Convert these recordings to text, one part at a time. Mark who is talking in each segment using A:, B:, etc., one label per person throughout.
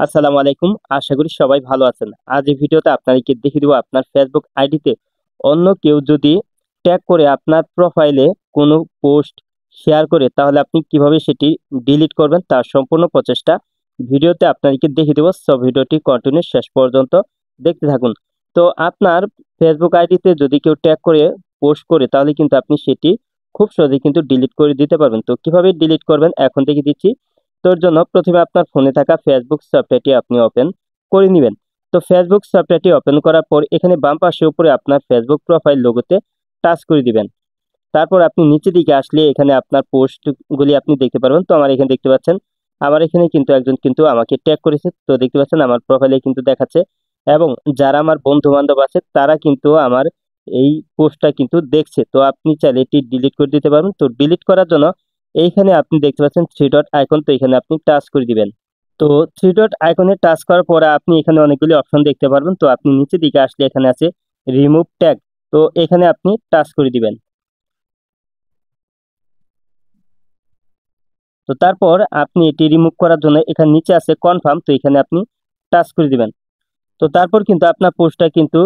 A: আসসালামু আলাইকুম। আশা করি সবাই ভালো আছেন। আজ এই ভিডিওতে আপনাদেরকে দেখিয়ে দিব আপনার ফেসবুক আইডিতে অন্য কেউ যদি ট্যাগ করে আপনার প্রোফাইলে কোনো পোস্ট শেয়ার করে তাহলে আপনি কিভাবে সেটি ডিলিট করবেন তার সম্পূর্ণ প্রচেষ্টা ভিডিওতে আপনাদেরকে দেখিয়ে দেব। সো ভিডিওটি কন্টিনিউ শেষ পর্যন্ত দেখতে থাকুন। তো আপনার ফেসবুক আইডিতে যদি কেউ ট্যাগ করে পোস্ট করে তাহলে কিন্তু আপনি সেটি খুব সহজেই কিন্তু ডিলিট করে দিতে পারবেন। তো কিভাবে ডিলিট করবেন এখন দেখিয়ে দিচ্ছি। তোর জন্য প্রথমে আপনার ফোনে থাকা ফেসবুক সফটওয়্যারটি আপনি ওপেন করে নেবেন। তো ফেসবুক সফটওয়্যারটি ওপেন করার পর এখানে বাম পাশে উপরে আপনার ফেসবুক প্রোফাইল লোগোতে টাচ করে দিবেন। তারপর আপনি নিচের দিকে আসলে এখানে আপনার পোস্টগুলি আপনি দেখতে পারবেন। তো আমার এখানে দেখতে পাচ্ছেন আমার এখানে কিন্তু একজন কিন্তু আমাকে ট্যাগ করেছে। তো দেখতে পাচ্ছেন আমার প্রোফাইলে কিন্তু দেখাচ্ছে এবং যারা আমার বন্ধু বান্ধব আছে তারা কিন্তু আমার এই পোস্টটা কিন্তু দেখছে। তো আপনি চাইলে এটি ডিলিট করে দিতে পারবেন। তো ডিলিট করার জন্য এইখানে আপনি দেখতে পাচ্ছেন থ্রি ডট আইকন, তো এখানে আপনি টাচ করে দিবেন। তো থ্রি ডট আইকনে টাচ করার পরে আপনি এখানে অনেকগুলি অপশন দেখতে পারবেন। তো আপনি নিচের দিকে আসলে এখানে আছে রিমুভ ট্যাগ, তো এখানে আপনি টাচ করে দিবেন। তো তারপর আপনি এটি রিমুভ করার জন্য এখানে নিচে আছে কনফার্ম, তো এখানে আপনি টাচ করে দিবেন। তো তারপর কিন্তু আপনার পোস্টটা কিন্তু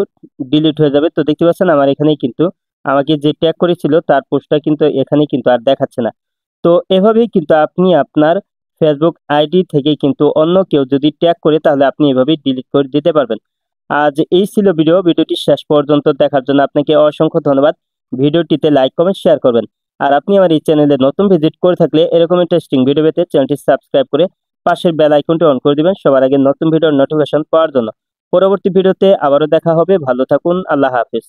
A: ডিলিট হয়ে যাবে। তো দেখতে পাচ্ছেন আমার এখানেই কিন্তু আমাকে যে ট্যাগ করেছিল তার পোস্টটা কিন্তু এখানে কিন্তু আর দেখাচ্ছে না। তো এভাবেই কিন্তু আপনি আপনার ফেসবুক আইডি থেকে কিন্তু অন্য কেউ যদি ট্যাগ করে তাহলে আপনি এভাবেই ডিলিট করে দিতে পারবেন। আজ এই ছিল ভিডিওটি শেষ পর্যন্ত দেখার জন্য আপনাকে অসংখ্য ধন্যবাদ। ভিডিওটিতে লাইক কমেন্ট শেয়ার করবেন। আর আপনি আমার এই চ্যানেলে নতুন ভিজিট করে থাকলে এরকম ইন্টারেস্টিং ভিডিও পেতে চ্যানেলটি সাবস্ক্রাইব করে পাশের বেল আইকনটি অন করে দিবেন সবার আগে নতুন ভিডিওর নোটিফিকেশন পাওয়ার জন্য। পরবর্তী ভিডিওতে আবারও দেখা হবে। ভালো থাকুন। আল্লাহ হাফেজ।